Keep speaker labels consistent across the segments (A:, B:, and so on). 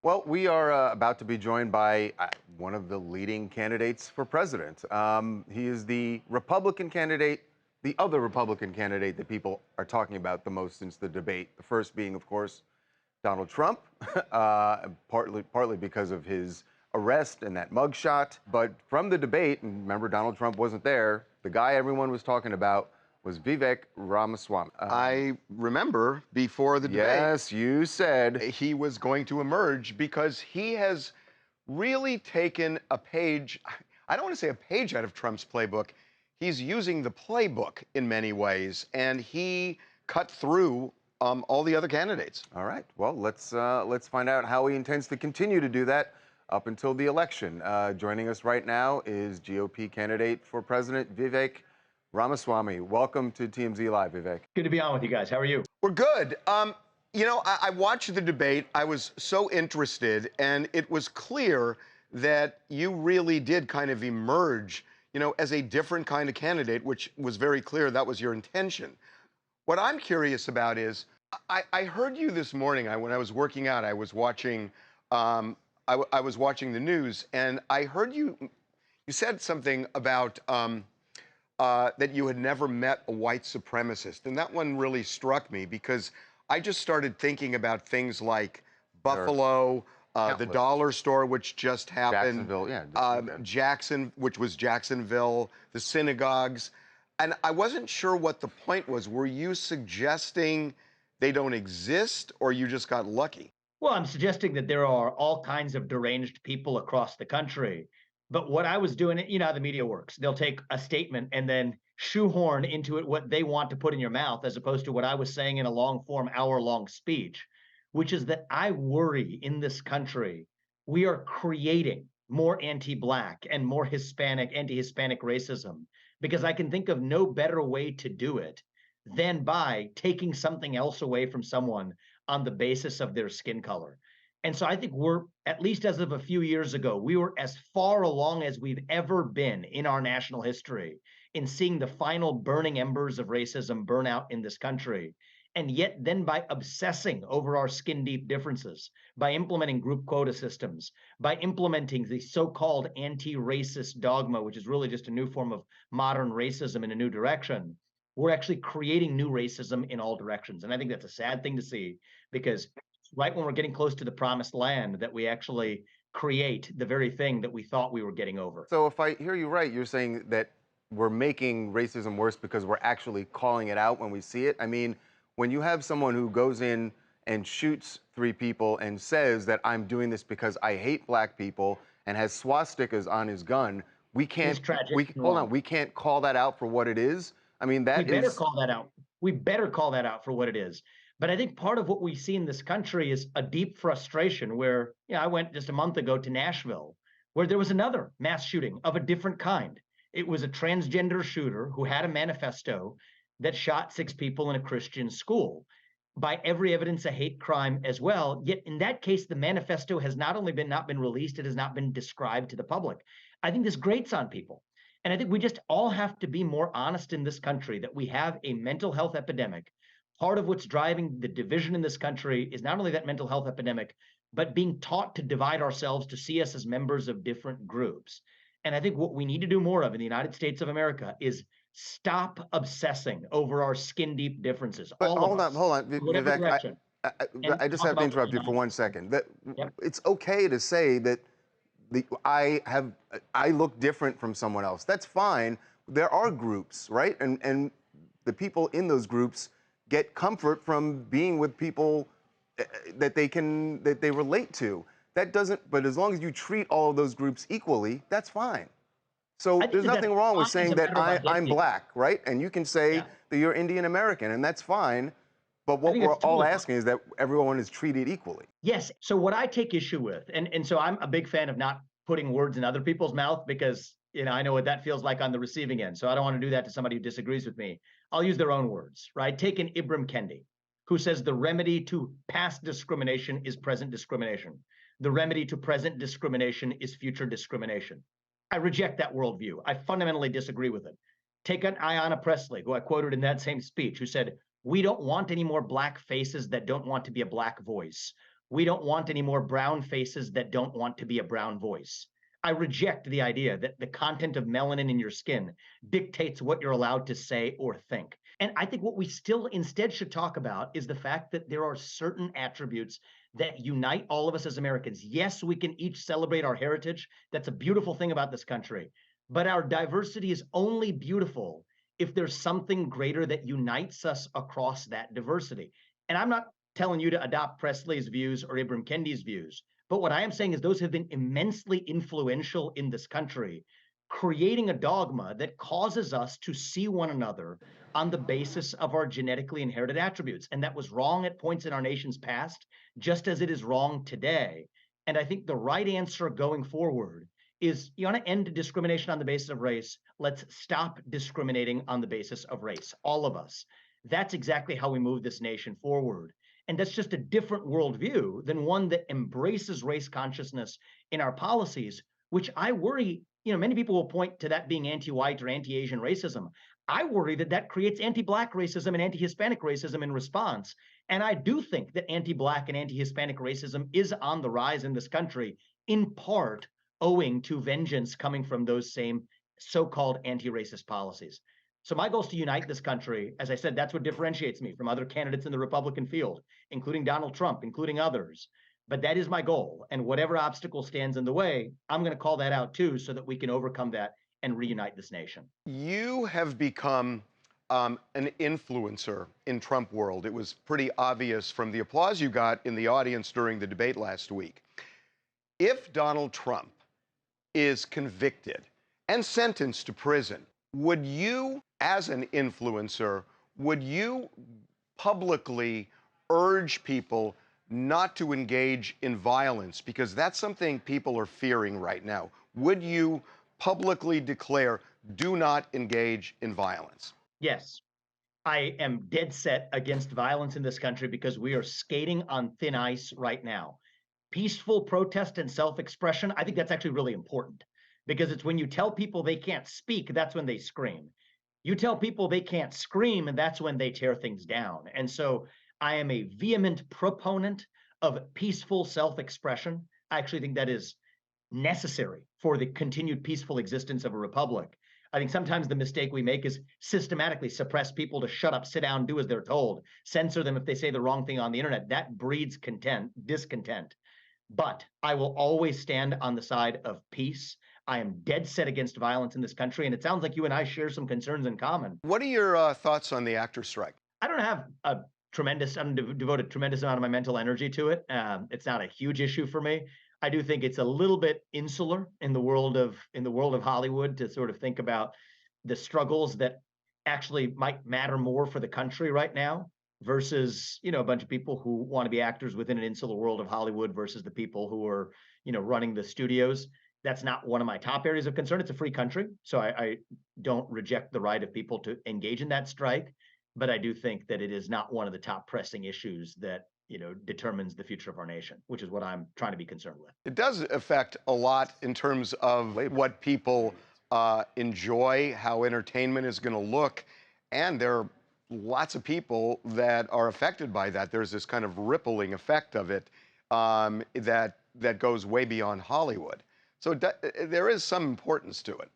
A: Well, we are about to be joined by one of the leading candidates for president. He is the Republican candidate, the other Republican candidate that people are talking about the most since the debate. The first being, of course, Donald Trump, partly because of his arrest and that mugshot. But from the debate, and remember, Donald Trump wasn't there, the guy everyone was talking about was Vivek Ramaswamy.
B: I remember before the debate,
A: Yes, you said.
B: he was going to emerge because he has really taken a page, I don't want to say a page out of Trump's playbook. He's using the playbook in many ways, and he cut through all the other candidates.
A: All right. Well, let's find out how he intends to continue to do that up until the election. Joining us right now is GOP candidate for president Vivek Ramaswamy. Welcome to TMZ Live, Vivek.
C: Good to be on with you guys. How are you?
B: We're good. I watched the debate. I was so interested, and it was clear that you really did kind of emerge, as a different kind of candidate, which was very clear that was your intention. What I'm curious about is, I heard you this morning. When I was working out, I was watching, I was watching the news, and I heard you said something about that you had never met a white supremacist. And that one really struck me because I just started thinking about things like Buffalo, the dollar store, which just happened.
A: Jacksonville, yeah.
B: Which was Jacksonville, the synagogues. And I wasn't sure what the point was. Were you suggesting they don't exist, or you just got lucky?
C: Well, I'm suggesting that there are all kinds of deranged people across the country. But what I was doing, you know how the media works. They'll take a statement and then shoehorn into it what they want to put in your mouth, as opposed to what I was saying in a long form, hour-long speech, which is that I worry in this country, we are creating more anti-Black and more Hispanic, anti-Hispanic racism, because I can think of no better way to do it than by taking something else away from someone on the basis of their skin color. And so I think we're, at least as of a few years ago, we were as far along as we've ever been in our national history in seeing the final burning embers of racism burn out in this country. And yet then by obsessing over our skin deep differences, by implementing group quota systems, by implementing the so-called anti-racist dogma, which is really just a new form of modern racism in a new direction, we're actually creating new racism in all directions. And I think that's a sad thing to see, because right when we're getting close to the promised land, that we actually create the very thing that we thought we were getting over.
A: So if I hear you right, you're saying that we're making racism worse because we're actually calling it out when we see it. I mean, when you have someone who goes in and shoots 3 people and says that I'm doing this because I hate Black people and has swastikas on his gun, we can't, we can't call that out for what it is. I mean, we
C: better call that out. We better call that out for what it is. But I think part of what we see in this country is a deep frustration where, I went just a month ago to Nashville, where there was another mass shooting of a different kind. It was a transgender shooter who had a manifesto that shot 6 people in a Christian school. By every evidence, a hate crime as well. Yet in that case, the manifesto has not only not been released, it has not been described to the public. I think this grates on people. And I think we just all have to be more honest in this country that we have a mental health epidemic. Part of what's driving the division in this country is not only that mental health epidemic, but being taught to divide ourselves, to see us as members of different groups. And I think what we need to do more of in the United States of America is stop obsessing over our skin deep differences.
A: But hold on, Vivek, I just have to interrupt you for 1 second. It's okay to say that I look different from someone else. That's fine. There are groups, right? And the people in those groups get comfort from being with people that they relate to. That doesn't, but as long as you treat all of those groups equally, that's fine. So there's nothing wrong with saying that I'm Black, right? And you can say that you're Indian American, and that's fine. But what we're all asking is that everyone is treated equally.
C: Yes. So what I take issue with, and so I'm a big fan of not putting words in other people's mouth, because I know what that feels like on the receiving end. So I don't want to do that to somebody who disagrees with me. I'll use their own words, right? Take an Ibram Kendi, who says the remedy to past discrimination is present discrimination. The remedy to present discrimination is future discrimination. I reject that worldview. I fundamentally disagree with it. Take an Ayanna Pressley, who I quoted in that same speech, who said, we don't want any more Black faces that don't want to be a Black voice. We don't want any more brown faces that don't want to be a brown voice. I reject the idea that the content of melanin in your skin dictates what you're allowed to say or think. And I think what we still instead should talk about is the fact that there are certain attributes that unite all of us as Americans. Yes, we can each celebrate our heritage. That's a beautiful thing about this country. But our diversity is only beautiful if there's something greater that unites us across that diversity. And I'm not telling you to adopt Presley's views or Ibram Kendi's views. But what I am saying is those have been immensely influential in this country, creating a dogma that causes us to see one another on the basis of our genetically inherited attributes. And that was wrong at points in our nation's past, just as it is wrong today. And I think the right answer going forward is you want to end discrimination on the basis of race. Let's stop discriminating on the basis of race, all of us. That's exactly how we move this nation forward. And that's just a different worldview than one that embraces race consciousness in our policies, which I worry, many people will point to that being anti-white or anti-Asian racism. I worry that that creates anti-Black racism and anti-Hispanic racism in response. And I do think that anti-Black and anti-Hispanic racism is on the rise in this country, in part owing to vengeance coming from those same so-called anti-racist policies. So my goal is to unite this country. As I said, that's what differentiates me from other candidates in the Republican field, including Donald Trump, including others. But that is my goal. And whatever obstacle stands in the way, I'm going to call that out too, so that we can overcome that and reunite this nation.
B: You have become an influencer in Trump world. It was pretty obvious from the applause you got in the audience during the debate last week. If Donald Trump is convicted and sentenced to prison, would you, as an influencer, would you publicly urge people not to engage in violence? Because that's something people are fearing right now. Would you publicly declare, do not engage in violence?
C: Yes. I am dead set against violence in this country because we are skating on thin ice right now. Peaceful protest and self-expression, I think that's actually really important, because it's when you tell people they can't speak, that's when they scream. You tell people they can't scream, and that's when they tear things down. And so I am a vehement proponent of peaceful self-expression. I actually think that is necessary for the continued peaceful existence of a republic. I think sometimes the mistake we make is systematically suppress people to shut up, sit down, do as they're told, censor them if they say the wrong thing on the internet. That breeds discontent. But I will always stand on the side of peace. I am dead set against violence in this country, and it sounds like you and I share some concerns in common.
B: What are your thoughts on the actors' strike?
C: I don't have a devoted tremendous amount of my mental energy to it. It's not a huge issue for me. I do think it's a little bit insular in the world of Hollywood to sort of think about the struggles that actually might matter more for the country right now versus, a bunch of people who want to be actors within an insular world of Hollywood versus the people who are, running the studios. That's not one of my top areas of concern. It's a free country, so I don't reject the right of people to engage in that strike. But I do think that it is not one of the top pressing issues that determines the future of our nation, which is what I'm trying to be concerned with.
B: It does affect a lot in terms of what people enjoy, how entertainment is going to look, and there are lots of people that are affected by that. There's this kind of rippling effect of it that goes way beyond Hollywood. So there is some importance to it.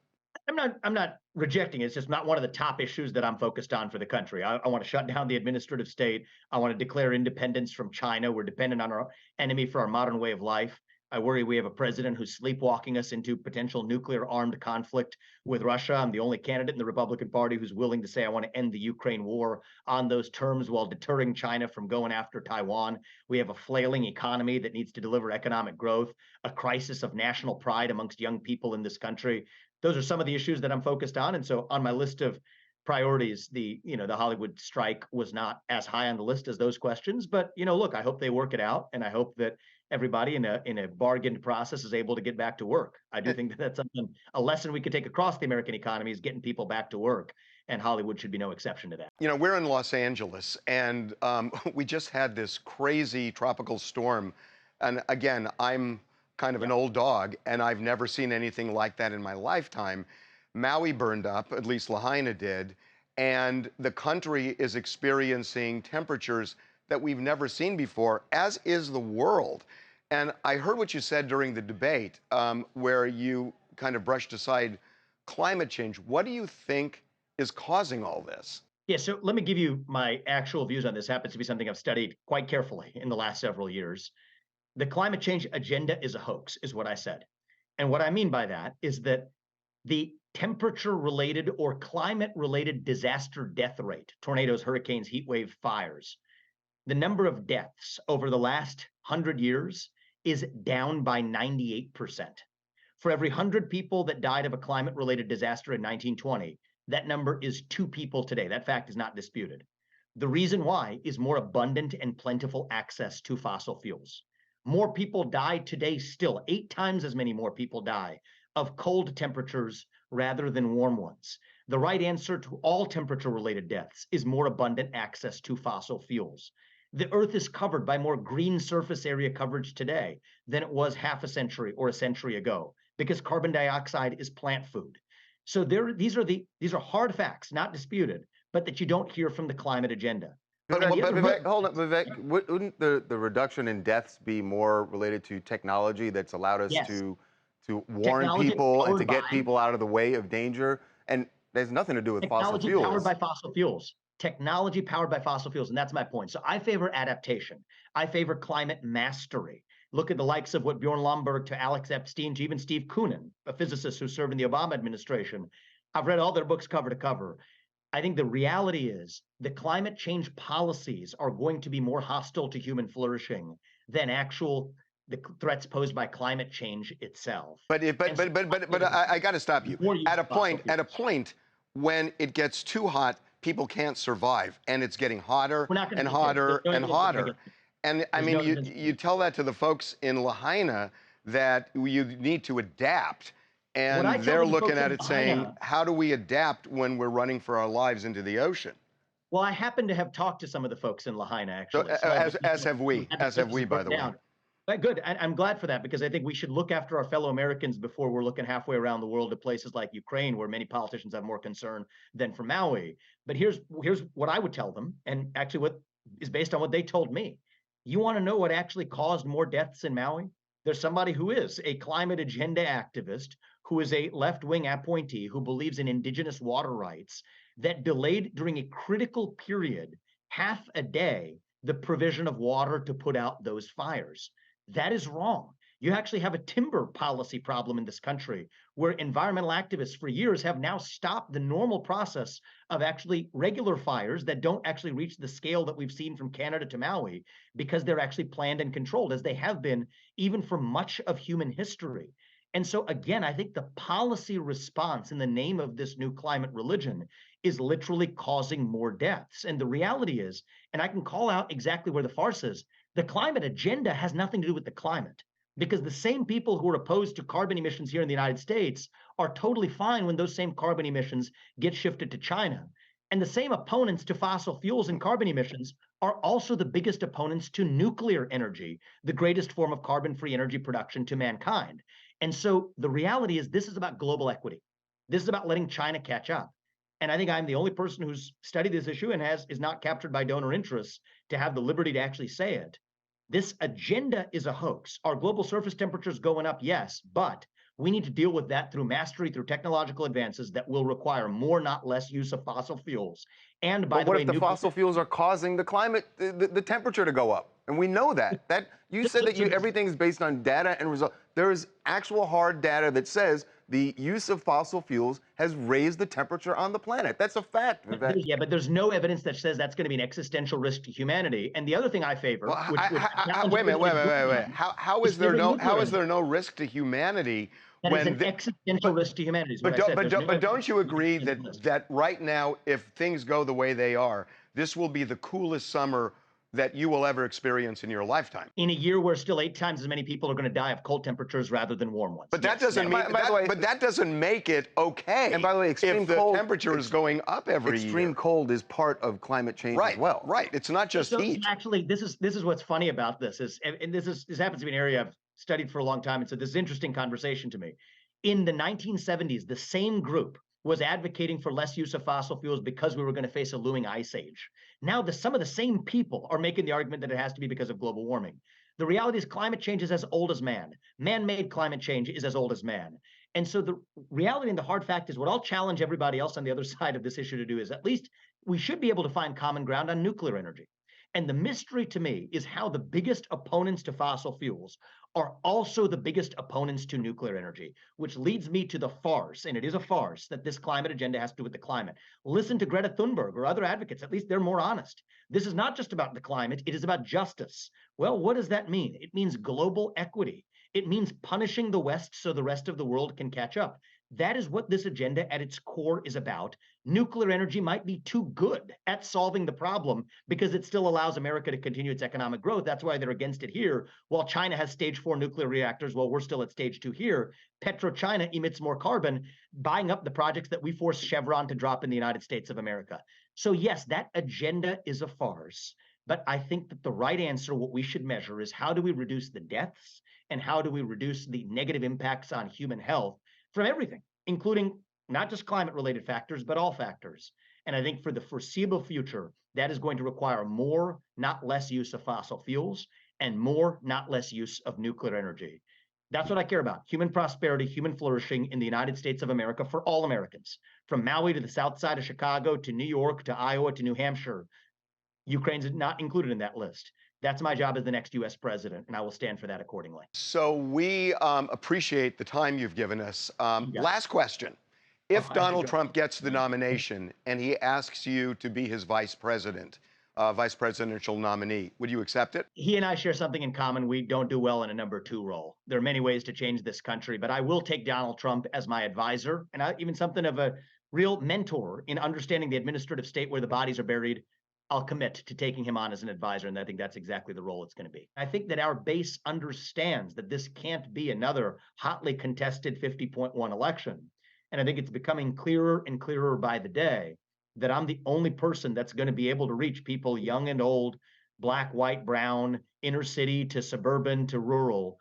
C: I'm not rejecting it. It's just not one of the top issues that I'm focused on for the country. I want to shut down the administrative state. I want to declare independence from China. We're dependent on our enemy for our modern way of life. I worry we have a president who's sleepwalking us into potential nuclear armed conflict with Russia. I'm the only candidate in the Republican Party who's willing to say I want to end the Ukraine war on those terms while deterring China from going after Taiwan. We have a flailing economy that needs to deliver economic growth, a crisis of national pride amongst young people in this country. Those are some of the issues that I'm focused on. And so on my list of priorities, the Hollywood strike was not as high on the list as those questions. But, look, I hope they work it out. And I hope that everybody in a bargained process is able to get back to work. I do think that that's a lesson we could take across the American economy is getting people back to work. And Hollywood should be no exception to that.
B: We're in Los Angeles, and we just had this crazy tropical storm. And again, I'm kind of an old dog, and I've never seen anything like that in my lifetime. Maui burned up, at least Lahaina did, and the country is experiencing temperatures that we've never seen before, as is the world. And I heard what you said during the debate, where you kind of brushed aside climate change. What do you think is causing all this?
C: Yeah, so let me give you my actual views on this. Happens to be something I've studied quite carefully in the last several years. The climate change agenda is a hoax, is what I said. And what I mean by that is that the temperature related or climate related disaster death rate, tornadoes, hurricanes, heat wave, fires, the number of deaths over the last 100 years is down by 98%. For every 100 people that died of a climate related disaster in 1920, that number is 2 people today. That fact is not disputed. The reason why is more abundant and plentiful access to fossil fuels. More people die today still, 8 times as many more people die of cold temperatures rather than warm ones. The right answer to all temperature-related deaths is more abundant access to fossil fuels. The Earth is covered by more green surface area coverage today than it was half a century or a century ago, because carbon dioxide is plant food. So these are hard facts, not disputed, but that you don't hear from the climate agenda.
A: But Vivek, hold on, Vivek. Wouldn't the reduction in deaths be more related to technology that's allowed us
C: Yes.
A: to warn
C: Technology
A: people and to
C: powered
A: get
C: by-
A: people out of the way of danger? And there's nothing to do with fossil
C: Technology
A: fuels.
C: powered by fossil fuels. Technology powered by fossil fuels, and that's my point. So I favor adaptation. I favor climate mastery. Look at the likes of what Bjorn Lomborg to Alex Epstein to even Steve Koonin, a physicist who served in the Obama administration. I've read all their books cover to cover. I think the reality is the climate change policies are going to be more hostile to human flourishing than the threats posed by climate change itself.
B: But I got to stop you. At a point when it gets too hot, people can't survive, and it's getting hotter and hotter and hotter. And I mean, you tell that to the folks in Lahaina that you need to adapt, and they're looking at it saying, how do we adapt when we're running for our lives into the ocean?
C: Well, I happen to have talked to some of the folks in Lahaina, actually.
B: As have we, by the way.
C: But good, I'm glad for that, because I think we should look after our fellow Americans before we're looking halfway around the world to places like Ukraine, where many politicians have more concern than for Maui. But here's what I would tell them, and actually what is based on what they told me. You want to know what actually caused more deaths in Maui? There's somebody who is a climate agenda activist, who is a left-wing appointee, who believes in indigenous water rights, that delayed during a critical period, half a day, the provision of water to put out those fires. That is wrong. You actually have a timber policy problem in this country, where environmental activists for years have now stopped the normal process of actually regular fires that don't actually reach the scale that we've seen from Canada to Maui, because they're actually planned and controlled, as they have been even for much of human history. And so again, I think the policy response in the name of this new climate religion is literally causing more deaths. And the reality is, and I can call out exactly where the farce is, the climate agenda has nothing to do with the climate, because the same people who are opposed to carbon emissions here in the United States are totally fine when those same carbon emissions get shifted to China. And the same opponents to fossil fuels and carbon emissions are also the biggest opponents to nuclear energy, the greatest form of carbon-free energy production to mankind. And so the reality is, this is about global equity. This is about letting China catch up. And I think I'm the only person who's studied this issue and is not captured by donor interests to have the liberty to actually say it. This agenda is a hoax. Are global surface temperatures going up? Yes, but we need to deal with that through mastery, through technological advances that will require more, not less, use of fossil fuels. And by the way,
A: what if the fossil fuels are causing the climate, the temperature to go up? And we know that. You said that everything is based on data and results. There is actual hard data that says the use of fossil fuels has raised the temperature on the planet. That's a fact.
C: Yeah, but there's no evidence that says that's going to be an existential risk to humanity. And the other thing I favor,
B: wait a minute. How is there no risk to humanity?
C: That is an existential risk to humanity.
B: But don't you agree that right now, if things go the way they are, this will be the coolest summer that you will ever experience in your lifetime?
C: In a year where still 8 times as many people are going to die of cold temperatures rather than warm ones.
B: But that doesn't that doesn't make it okay.
A: And by the way,
B: if the temperature is going up every year.
A: Extreme cold is part of climate change as well.
B: Right. It's not just heat.
C: Actually, this is what's funny about this and this happens to be an area I've studied for a long time, and so this is an interesting conversation to me. In the 1970s, the same group was advocating for less use of fossil fuels because we were going to face a looming ice age. Now, some of the same people are making the argument that it has to be because of global warming. The reality is climate change is as old as man. Man-made climate change is as old as man. And so the reality and the hard fact is what I'll challenge everybody else on the other side of this issue to do is at least we should be able to find common ground on nuclear energy. And the mystery to me is how the biggest opponents to fossil fuels are also the biggest opponents to nuclear energy, which leads me to the farce, and it is a farce, that this climate agenda has to do with the climate. Listen to Greta Thunberg or other advocates. At least they're more honest. This is not just about the climate. It is about justice. Well, what does that mean? It means global equity. It means punishing the West so the rest of the world can catch up. That is what this agenda at its core is about. Nuclear energy might be too good at solving the problem because it still allows America to continue its economic growth. That's why they're against it here. While China has stage 4 nuclear reactors, while we're still at stage 2 here, PetroChina emits more carbon, buying up the projects that we forced Chevron to drop in the United States of America. So yes, that agenda is a farce. But I think that the right answer, what we should measure is how do we reduce the deaths and how do we reduce the negative impacts on human health from everything, including not just climate-related factors, but all factors. And I think for the foreseeable future, that is going to require more, not less use of fossil fuels and more, not less use of nuclear energy. That's what I care about. Human prosperity, human flourishing in the United States of America for all Americans, from Maui to the south side of Chicago, to New York, to Iowa, to New Hampshire. Ukraine's not included in that list. That's my job as the next U.S. president, and I will stand for that accordingly.
B: So we appreciate the time you've given us.
C: Yeah.
B: Last question. If
C: I
B: Donald
C: enjoy-
B: Trump gets the nomination and he asks you to be his vice presidential nominee, would you accept it?
C: He and I share something in common. We don't do well in a number 2 role. There are many ways to change this country, but I will take Donald Trump as my advisor and even something of a real mentor in understanding the administrative state where the bodies are buried. I'll commit to taking him on as an advisor, and I think that's exactly the role it's going to be. I think that our base understands that this can't be another hotly contested 50.1 election. And I think it's becoming clearer and clearer by the day that I'm the only person that's going to be able to reach people young and old, black, white, brown, inner city to suburban to rural,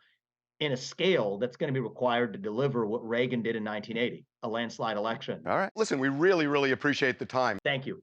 C: in a scale that's going to be required to deliver what Reagan did in 1980, a landslide election.
B: All right. Listen, we really, really appreciate the time.
C: Thank you.